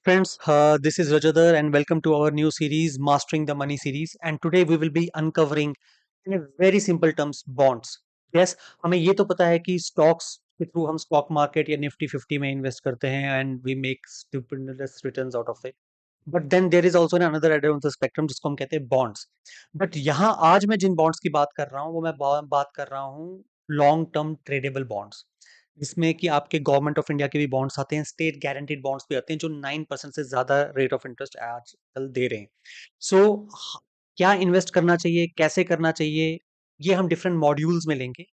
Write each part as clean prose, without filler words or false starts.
Friends, this is Rajadhar and welcome to our new series, Mastering the Money series. And today we will be uncovering in a very simple terms bonds. Yes, हमें ये तो पता है कि stocks के through हम stock market या Nifty 50 में इन्वेस्ट करते हैं and we make stupendous returns out of it. But then there is also another end of the spectrum जिसको हम कहते हैं बॉन्ड्स. बट यहाँ आज मैं जिन बॉन्ड्स की बात कर रहा हूँ वो मैं बात कर रहा हूँ लॉन्ग टर्म ट्रेडेबल बॉन्ड्स, जिसमें कि आपके गवर्नमेंट ऑफ इंडिया के भी बॉन्ड्स आते हैं, स्टेट गारंटीड बॉन्ड्स भी आते हैं जो 9% से ज्यादा रेट ऑफ इंटरेस्ट आजकल दे रहे हैं. सो क्या इन्वेस्ट करना चाहिए, कैसे करना चाहिए, ये हम डिफरेंट मॉड्यूल्स में लेंगे.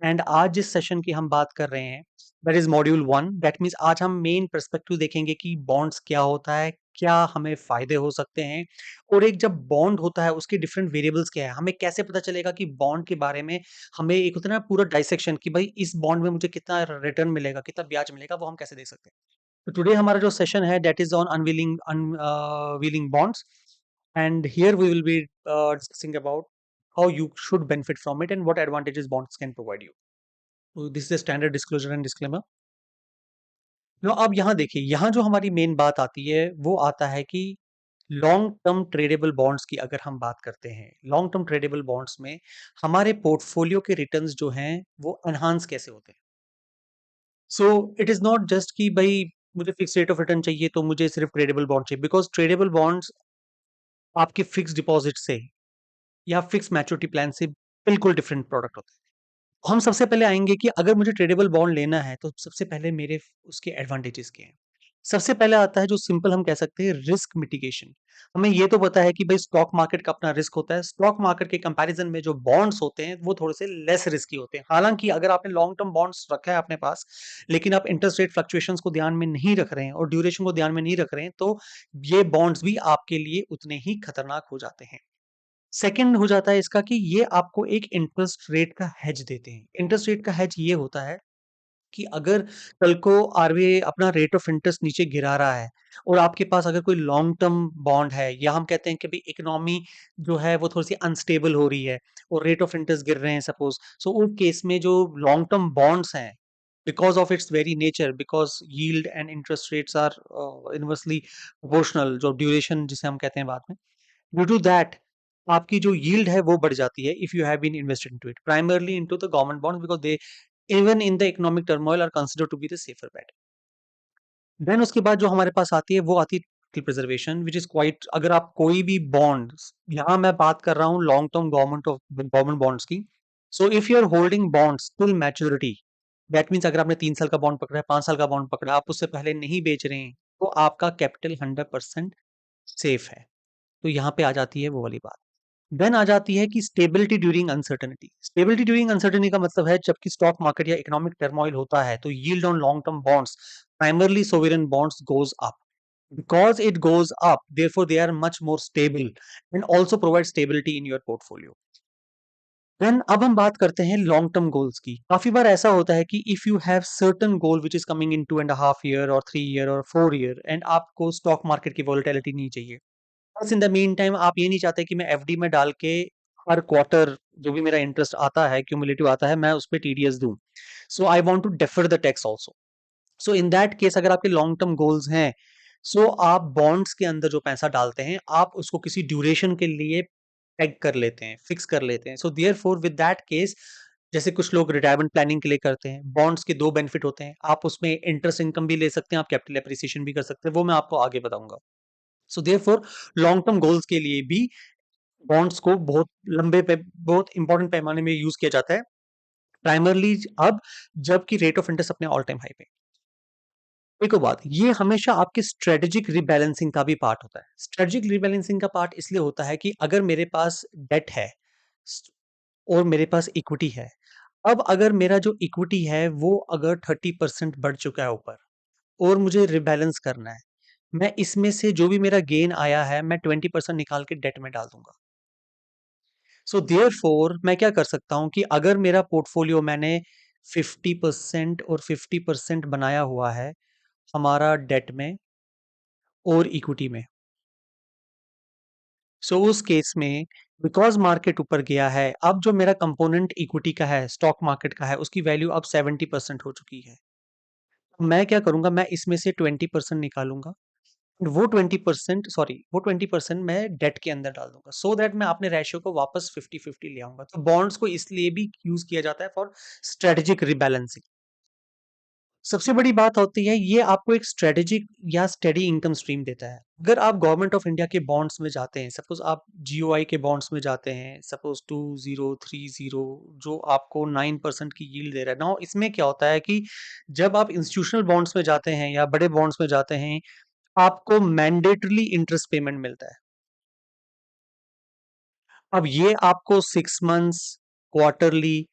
एंड आज जिस सेशन की हम बात कर रहे हैं that is module 1. That means आज हम मेन पर्सपेक्टिव देखेंगे कि बॉन्ड्स क्या होता है, क्या हमें फायदे हो सकते हैं, और एक जब बॉन्ड होता है उसके डिफरेंट वेरिएबल्स क्या है, हमें कैसे पता चलेगा कि बॉन्ड के बारे में. हमें एक होता है ना पूरा डाइसेक्शन कि भाई इस बॉन्ड में मुझे कितना रिटर्न मिलेगा, कितना ब्याज मिलेगा, वो हम कैसे देख सकते हैं. तो टुडे हमारा जो सेशन है that is on unveiling bonds. And here we will be discussing about how you should benefit from it and what advantages bonds can provide you. So this is a standard disclosure and disclaimer. No अब यहाँ देखिए, यहाँ जो हमारी main बात आती है वो आता है कि लॉन्ग टर्म ट्रेडेबल बॉन्ड्स की अगर हम बात करते हैं, लॉन्ग टर्म ट्रेडेबल बॉन्ड्स में हमारे पोर्टफोलियो के रिटर्न्स जो हैं वो एनहांस कैसे होते हैं. सो इट इज नॉट जस्ट कि भाई मुझे फिक्स रेट ऑफ रिटर्न चाहिए तो मुझे सिर्फ ट्रेडेबल बॉन्ड चाहिए, बिकॉज ट्रेडेबल बॉन्ड्स आपके फिक्स डिपॉजिट से या फिक्स मैच्योरिटी प्लान से बिल्कुल डिफरेंट प्रोडक्ट होते हैं. हम सबसे पहले आएँगे कि अगर मुझे ट्रेडेबल बॉन्ड लेना है, तो सबसे पहले मेरे उसके एडवांटेजेस क्या हैं? सबसे पहले आता है जो सिंपल हम कह सकते हैं रिस्क मिटिगेशन. हमें ये तो पता है कि भई स्टॉक मार्केट का अपना रिस्क होता है. स्टॉक मार्केट के कंपैरिज़न में जो बॉन्ड्स होते हैं, वो थोड़े से लेस रिस्की होते हैं. हालाँकि अगर आपने लॉन्ग टर्म बॉन्ड्स रखा है अपने पास, लेकिन आप इंटरेस्ट रेट फ्लक्चुएशंस को ध्यान में नहीं रख रहे हैं और ड्यूरेशन को ध्यान में नहीं रख रहे हैं, तो ये बॉन्ड्स भी आपके लिए उतने ही खतरनाक हो जाते हैं. सेकंड हो जाता है इसका कि ये आपको एक इंटरेस्ट रेट का हेज देते हैं. इंटरेस्ट रेट का हेज ये होता है कि अगर कल को आरबीआई अपना रेट ऑफ इंटरेस्ट नीचे गिरा रहा है और आपके पास अगर कोई लॉन्ग टर्म बॉन्ड है, या हम कहते हैं कि भाई इकोनॉमी जो है वो थोड़ी सी अनस्टेबल हो रही है और रेट ऑफ इंटरेस्ट गिर रहे हैं सपोज, सो उस केस में जो लॉन्ग टर्म बॉन्ड्स हैं, because of its very nature, because yield and interest rates are inversely proportional, जो ड्यूरेशन जिसे हम कहते हैं बाद में, ड्यू टू दैट आपकी जो यील्ड है वो बढ़ जाती है if you have been invested into it, primarily into the government bonds, because they even in the economic turmoil are considered to be the safer bet. Then उसके बाद जो हमारे पास आती है वो आती है प्रिजर्वेशन विच इज क्वाइट. अगर आप कोई भी बॉन्ड, यहाँ मैं बात कर रहा हूँ लॉन्ग टर्म गवर्नमेंट बॉन्ड्स की. So if you are holding bonds till maturity, that means अगर आपने 3 साल का बॉन्ड पकड़ा है, 5 साल का बॉन्ड पकड़ा, आप उससे पहले नहीं बेच रहे हैं, तो आपका कैपिटल 100% सेफ है. तो यहाँ पे आ जाती है वो वाली बात. देन आ जाती है कि stability during uncertainty. Stability during uncertainty का मतलब है जबकि स्टॉक मार्केट या इकोनॉमिक टर्मोइल होता है तो yield on long term bonds, primarily sovereign bonds, goes up. Because it goes up, therefore they are much more stable and also provide stability in your portfolio. Then अब हम बात करते हैं long term goals की. काफी बार ऐसा होता है कि if you have certain goal which is coming in 2.5 year और 3 ईयर और 4 ईयर एंड आपको स्टॉक मार्केट की वोलेटिलिटी नहीं चाहिए, बस इन द मीन टाइम आप ये नहीं चाहते कि मैं एफडी में डाल के हर क्वार्टर जो भी मेरा इंटरेस्ट आता है क्यूमुलेटिव आता है मैं उस पर टीडीएस दूं. So I want to defer the tax also. So in that case अगर आपके लॉन्ग टर्म गोल्स हैं, सो आप बॉन्ड्स के अंदर जो पैसा डालते हैं आप उसको किसी ड्यूरेशन के लिए पेग कर लेते हैं, फिक्स कर लेते हैं. So therefore with that case, जैसे कुछ लोग रिटायरमेंट प्लानिंग के लिए करते हैं, बॉन्ड्स के दो बेनिफिट होते हैं. आप उसमें इंटरेस्ट इनकम भी ले सकते हैं, आप कैपिटल एप्रिसिएशन भी कर सकते हैं, वो मैं आपको आगे बताऊंगा. So therefore long term goals के लिए भी बॉन्ड्स को बहुत इंपॉर्टेंट पैमाने में यूज किया जाता है, प्राइमरली अब जबकि रेट ऑफ इंटरेस्ट अपने ऑल टाइम हाई पे. एक और बात, ये हमेशा आपके स्ट्रेटेजिक रिबैलेंसिंग का भी पार्ट होता है. स्ट्रेटेजिक रिबैलेंसिंग का पार्ट इसलिए होता है कि अगर मेरे पास डेट है और मेरे पास इक्विटी है, अब अगर मेरा जो इक्विटी है वो अगर 30% बढ़ चुका है ऊपर और मुझे रिबैलेंस करना है, मैं इसमें से जो भी मेरा गेन आया है मैं 20% निकाल के डेट में डाल दूंगा. सो देयरफॉर मैं क्या कर सकता हूं कि अगर मेरा पोर्टफोलियो मैंने 50% और 50% बनाया हुआ है हमारा डेट में और इक्विटी में, सो उस केस में बिकॉज मार्केट ऊपर गया है, अब जो मेरा कंपोनेंट इक्विटी का है, स्टॉक मार्केट का है, उसकी वैल्यू अब 70% हो चुकी है. तो मैं क्या करूंगा, मैं इसमें से 20% निकालूंगा वो 20%, सॉरी, वो 20% मैं डेट के अंदर डाल दूंगा, सो दैट मैं अपने रेशियो को वापस 50-50 ले आऊंगा। तो बॉन्ड्स को इसलिए भी यूज किया जाता है फॉर स्ट्रेटेजिक रिबैलेंसिंग। सबसे बड़ी बात होती है, ये आपको एक स्ट्रेटेजिक या स्टेडी इनकम स्ट्रीम देता है। अगर आप गवर्नमेंट ऑफ इंडिया के बॉन्ड्स में जाते हैं, सपोज आप जीओआई के बॉन्ड्स में जाते हैं, सपोज 2030, जो आपको 9% की यील्ड दे रहा है ना, इसमें क्या होता है कि जब आप इंस्टीट्यूशनल बॉन्ड्स में जाते हैं या बड़े बॉन्ड्स में जाते हैं, आपको मैंडेटरली इंटरेस्ट पेमेंट मिलता है। अब ये आपको 6 मंथ्स, क्वार्टरली,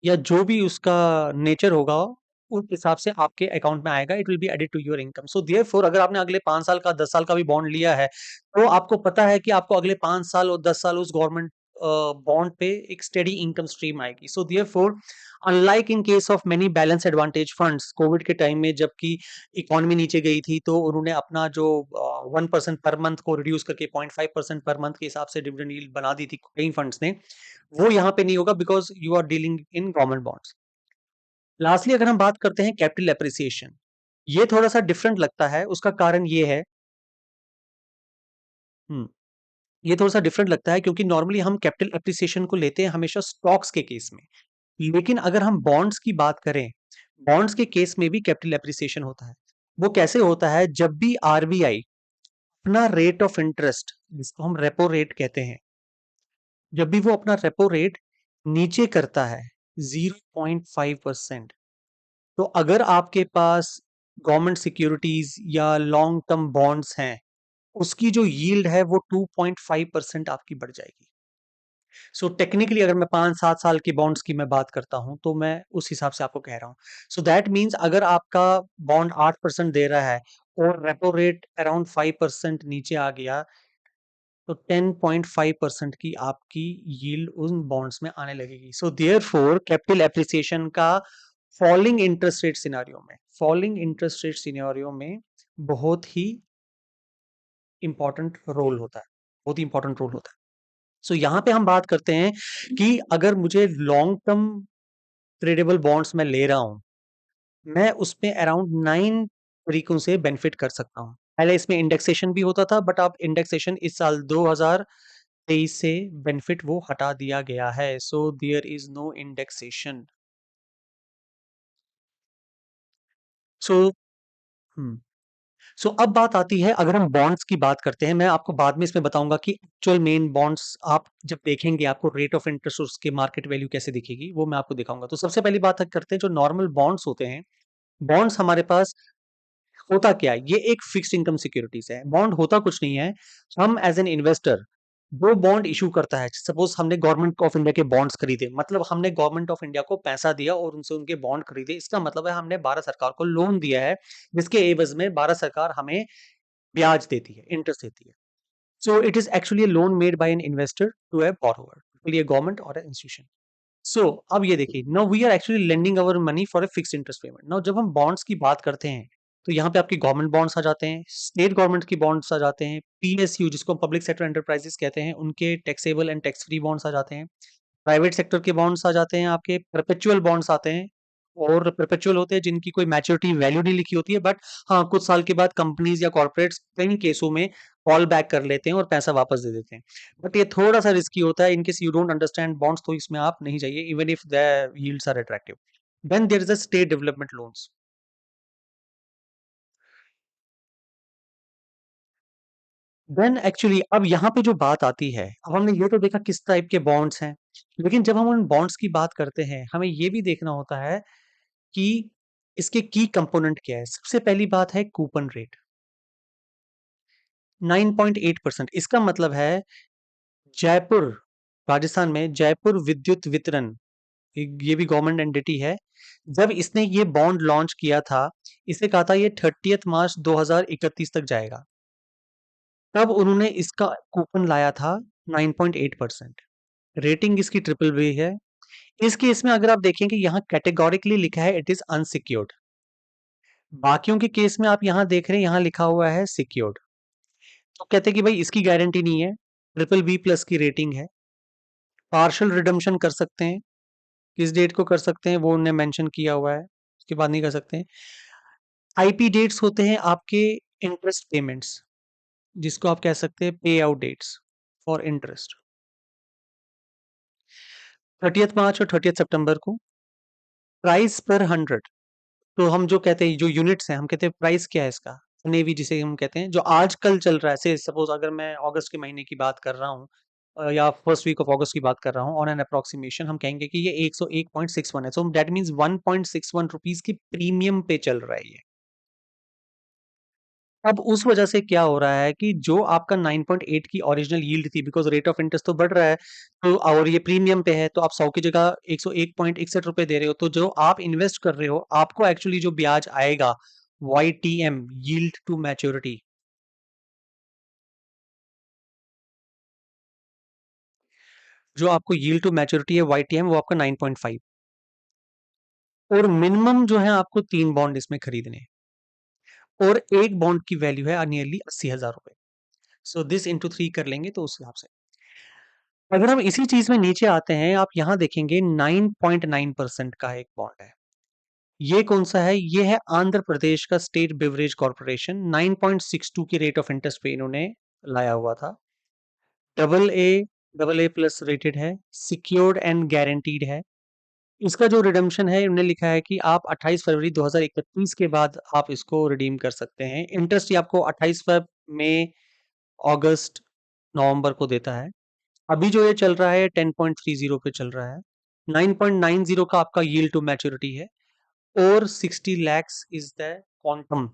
या जो भी उसका नेचर होगा, उस हिसाब से आपके अकाउंट में आएगा। It will be added to your income. So therefore अगर आपने अगले 5 साल का, 10 साल का भी बॉन्ड लिया है, तो आपको पता है कि आपको अगले 5 साल और 10 साल उस गवर्नमेंट बॉन्ड पे एक स्टेडी इनकम स्ट्रीम आएगी। So therefore unlike in case of many balance advantage funds, Covid के टाइम में जबकि इकोनॉमी नीचे गई थी, तो उन्होंने अपना जो 1% पर मंथ को रिड्यूस करके 0.5% पर मंथ के हिसाब से डिविडेंड यील्ड बना दी थी कई फंड्स ने, वो यहाँ पे नहीं होगा, because you are dealing in government bonds. Lastly अगर हम बात करते हैं कैपिटल एप्रिसिएशन, ये थोड़ा सा डिफरेंट लगता है। उसका कारण ये है, हम्म, ये थोड़ा सा डिफरेंट लगता है क्योंकि नॉर्मली हम कैपिटल एप्रिसिएशन को लेते हैं हमेशा स्टॉक्स के केस में, लेकिन अगर हम बॉन्ड्स की बात करें, बॉन्ड्स के केस में भी कैपिटल एप्रिसिएशन होता है। वो कैसे होता है? जब भी आरबीआई अपना रेट ऑफ इंटरेस्ट, जिसको हम रेपो रेट कहते हैं, जब भी वो अपना रेपो रेट नीचे करता है 0.5%, तो अगर आपके पास गवर्नमेंट सिक्योरिटीज या लॉन्ग टर्म बॉन्ड्स हैं, उसकी जो यील्ड है वो 2.5% आपकी बढ़ जाएगी। सो टेक्निकली अगर मैं 5-7 साल की बॉन्ड्स की मैं बात करता हूं, तो मैं उस हिसाब से आपको कह रहा हूं। सो दैट मीन्स अगर आपका बॉन्ड 8% दे रहा है और रेपो रेट अराउंड 5% नीचे आ गया, तो 10.5% की आपकी यील्ड उन बॉन्ड्स में आने लगेगी। So therefore capital appreciation का फॉलिंग इंटरेस्ट रेट सिनेरियो में बहुत ही इंपॉर्टेंट रोल होता है, बहुत ही इंपॉर्टेंट रोल होता है। सो यहाँ पे हम बात करते हैं कि अगर मुझे लॉन्ग टर्म ट्रेडेबल बॉन्ड्स में ले रहा हूं, मैं उसमें अराउंड 9 तरीकों से बेनिफिट कर सकता हूँ। पहले इसमें इंडेक्सेशन भी होता था, बट अब इंडेक्सेशन इस साल 2023 से बेनिफिट वो हटा दिया गया है। So there is no indexation. So hmm so अब बात आती है, अगर हम बॉन्ड्स की बात करते हैं, मैं आपको बाद में इसमें बताऊंगा कि एक्चुअल मेन बॉन्ड्स आप जब देखेंगे आपको रेट ऑफ इंटरेस्ट और उसकी मार्केट वैल्यू कैसे दिखेगी, वो मैं आपको दिखाऊंगा। तो सबसे पहली बात करते हैं जो नॉर्मल बॉन्ड्स होते हैं। बॉन्ड्स हमारे पास होता क्या है? ये एक फिक्स्ड इनकम सिक्योरिटीज है। बॉन्ड होता कुछ नहीं है। हम एज एन इन्वेस्टर वो बॉन्ड इशू करता है। सपोज हमने गवर्नमेंट ऑफ इंडिया के बॉन्ड्स खरीदे, मतलब हमने गवर्नमेंट ऑफ इंडिया को पैसा दिया और उनसे उनके बॉन्ड खरीदे। इसका मतलब है हमने भारत सरकार को लोन दिया है, जिसके एवज में भारत सरकार हमें ब्याज देती है, इंटरेस्ट देती है। So it is actually loan made by an investor to a borrower, ये गवर्नमेंट और इंस्टीट्यूशन। सो अब ये देखिए, now we are actually lending our money for a fixed interest payment. Now जब हम बॉन्ड्स की बात करते हैं, तो यहाँ पे आपकी गवर्नमेंट बॉन्ड्स आ जाते हैं, स्टेट गवर्नमेंट की बॉन्ड्स आ जाते हैं, पीएसयू जिसको पब्लिक सेक्टर एंटरप्राइजेस कहते हैं, उनके taxable and tax free bonds आ जाते हैं, प्राइवेट सेक्टर के बॉन्ड्स आ जाते हैं, आपके परपेचुअल बॉन्ड्स आते हैं। और परपेचुअल होते हैं जिनकी कोई मैच्योरिटी वैल्यू नहीं लिखी होती है, बट हाँ, कुछ साल के बाद कंपनीज या कॉर्पोरेट्स कई केसों में कॉल बैक कर लेते हैं और पैसा वापस दे देते हैं। बट ये थोड़ा सा रिस्की होता है। In case you don't understand bonds, तो इसमें आप नहीं जाइए, even if the yields are attractive. Then there is a state development loans. Then actually अब यहाँ पे जो बात आती है, अब हमने ये तो देखा किस टाइप के बॉन्ड्स हैं, लेकिन जब हम उन बॉन्ड्स की बात करते हैं, हमें ये भी देखना होता है कि इसके की कंपोनेंट क्या है। सबसे पहली बात है कूपन रेट, 9.8%। इसका मतलब है जयपुर, राजस्थान में जयपुर विद्युत वितरण, ये भी गवर्नमेंट एंटिटी है। जब इसने ये बॉन्ड लॉन्च किया था, इसे कहा था ये 30 मार्च 2031 तक जाएगा। तब उन्होंने इसका कूपन लाया था 9.8%। रेटिंग इसकी ट्रिपल बी है। इस केस में अगर आप देखेंगे, यहाँ कैटेगोरिकली लिखा है इट इज अनसिक्योर्ड। बाकियों के केस में आप यहाँ देख रहे हैं, यहाँ लिखा हुआ है सिक्योर्ड। तो कहते हैं कि भाई इसकी गारंटी नहीं है, ट्रिपल बी प्लस की रेटिंग है। पार्शियल रिडम्पशन कर सकते हैं, किस डेट को कर सकते हैं वो उन्होंने मेंशन किया हुआ है, उसके बाद नहीं कर सकते हैं। आईपी डेट्स होते हैं आपके इंटरेस्ट पेमेंट्स, जिसको आप कह सकते हैं पे आउट डेट्स फॉर इंटरेस्ट, 30 मार्च और 30 सितंबर को। प्राइस पर 100, तो हम जो कहते हैं जो यूनिट्स हैं, हम कहते हैं प्राइस क्या है इसका, नेवी जिसे हम कहते हैं, जो आजकल चल रहा है, से सपोज अगर मैं अगस्त के महीने की बात कर रहा हूँ या फर्स्ट वीक ऑफ अगस्त की बात कर रहा हूँ, ऑन एन अप्रोक्सीमेशन हम कहेंगे कि ये 101.61 है, सो दैट मीन्स 1.61 रुपीज की प्रीमियम पे चल रहा है ये। अब उस वजह से क्या हो रहा है कि जो आपका 9.8 की ओरिजिनल यील्ड थी, बिकॉज रेट ऑफ इंटरेस्ट तो बढ़ रहा है, तो और ये प्रीमियम पे है, तो आप 100 की जगह 101.61 रुपए दे रहे हो, तो जो आप इन्वेस्ट कर रहे हो आपको एक्चुअली जो ब्याज आएगा, YTM, यील्ड टू मैच्योरिटी, जो आपको यील्ड टू मैच्योरिटी है YTM, वो आपका 9.5। और मिनिमम जो है आपको 3 बॉन्ड इसमें खरीदने हैं, और एक बॉन्ड की वैल्यू है नियरली 80,000 रुपए। सो दिस इंटू 3 कर लेंगे तो उस हिसाब से, अगर हम इसी चीज में नीचे आते हैं, आप यहां देखेंगे 9.9% का एक बॉन्ड है। ये कौन सा है? ये है आंध्र प्रदेश का स्टेट बेवरेज कॉर्पोरेशन, 9.62 की रेट ऑफ इंटरेस्ट पे इन्होंने लाया हुआ था। AA प्लस रेटेड है, सिक्योर्ड एंड गारंटीड है। इसका जो रिडेम्पशन है, इन्होंने लिखा है कि आप 28 फरवरी 2031 के बाद आप इसको रिडीम कर सकते हैं। इंटरेस्ट ये आपको 28 फरवरी, मई, अगस्त, नवंबर को देता है। अभी जो ये चल रहा है 10.30 पे चल रहा है। 9.90 का आपका यील्ड टू मैच्योरिटी है, और 60 लैक्स इज द क्वांटम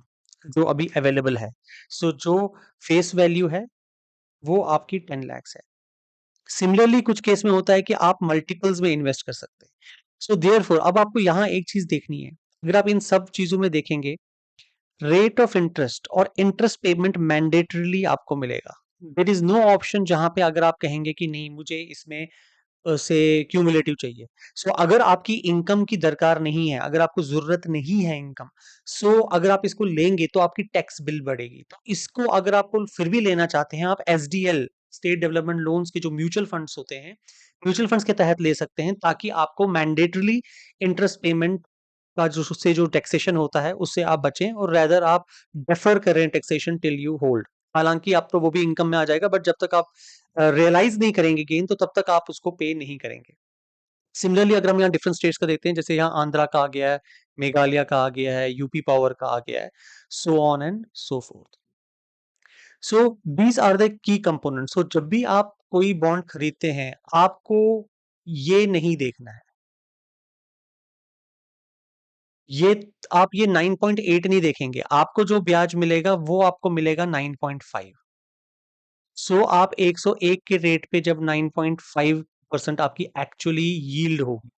जो अभी अवेलेबल है। सो जो फेस वैल्यू है वो आपकी 10 लैक्स है। सिमिलरली कुछ केस में होता है कि आप मल्टीपल्स में इन्वेस्ट कर सकते हैं। सो देयरफॉर अब आपको यहाँ एक चीज देखनी है, अगर आप इन सब चीजों में देखेंगे, रेट ऑफ इंटरेस्ट और इंटरेस्ट पेमेंट मैंडेटरीली आपको मिलेगा। देर इज नो ऑप्शन जहां पे अगर आप कहेंगे कि नहीं मुझे इसमें से क्यूमुलेटिव चाहिए। सो अगर आपकी इनकम की दरकार नहीं है, अगर आपको जरूरत नहीं है इनकम, सो अगर आप इसको लेंगे तो आपकी टैक्स बिल बढ़ेगी। तो इसको अगर आपको फिर भी लेना चाहते हैं, आप SDL, स्टेट डेवलपमेंट लोन्स के जो म्यूचुअल फंड्स होते हैं, म्यूचुअल फंड्स के तहत ले सकते हैं, ताकि आपको मैंडेटरीली इंटरेस्ट पेमेंट का जो उससे जो टैक्सेशन होता है उससे आप बचें, और रेदर आप डेफर करें टैक्सेशन टिल यू होल्ड। हालांकि आप तो वो भी इनकम में आ जाएगा, बट जब तक आप रियलाइज नहीं करेंगे गेन, तो तब तक आप उसको पे नहीं करेंगे। सिमिलरली अगर हम यहाँ डिफरेंट स्टेट्स का देखते हैं, जैसे यहाँ आंध्रा का आ गया है, मेघालय का आ गया है, यूपी पावर का आ गया है, so on and so fourth. So these are the key component. सो जब भी आप कोई बॉन्ड खरीदते हैं, आपको ये नहीं देखना है, ये आप ये 9.8 नहीं देखेंगे, आपको जो ब्याज मिलेगा वो आपको मिलेगा 9.5। सो आप 101 के रेट पे जब 9.5% आपकी एक्चुअली यील्ड होगी,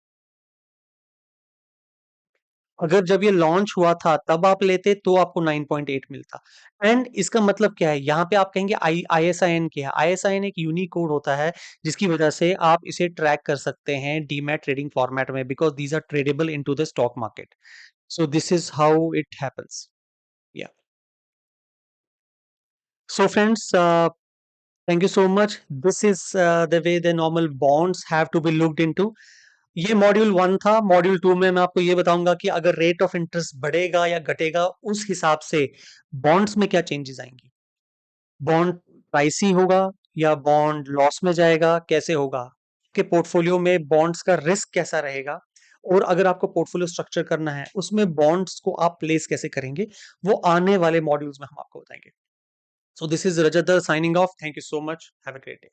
अगर जब ये लॉन्च हुआ था तब आप लेते तो आपको 9.8 मिलता। एंड इसका मतलब क्या है, यहाँ पे आप कहेंगे ISIN क्या है? ISIN एक यूनिक कोड होता है, जिसकी वजह से आप इसे ट्रैक कर सकते हैं डीमैट ट्रेडिंग फॉर्मेट में, because these are tradable into the stock market. So this is how it happens. या so friends, thank you so much. This is the way the normal bonds have to be looked into. ये module 1 था। Module 2 में मैं आपको ये बताऊंगा कि अगर रेट ऑफ इंटरेस्ट बढ़ेगा या घटेगा, उस हिसाब से बॉन्ड्स में क्या चेंजेस आएंगी, बॉन्ड प्राइसी होगा या बॉन्ड लॉस में जाएगा, कैसे होगा, कि पोर्टफोलियो में बॉन्ड्स का रिस्क कैसा रहेगा, और अगर आपको पोर्टफोलियो स्ट्रक्चर करना है उसमें बॉन्ड्स को आप प्लेस कैसे करेंगे, वो आने वाले मॉड्यूल्स में हम आपको बताएंगे। सो this is Rajat signing off. Thank you so much. Have a great day.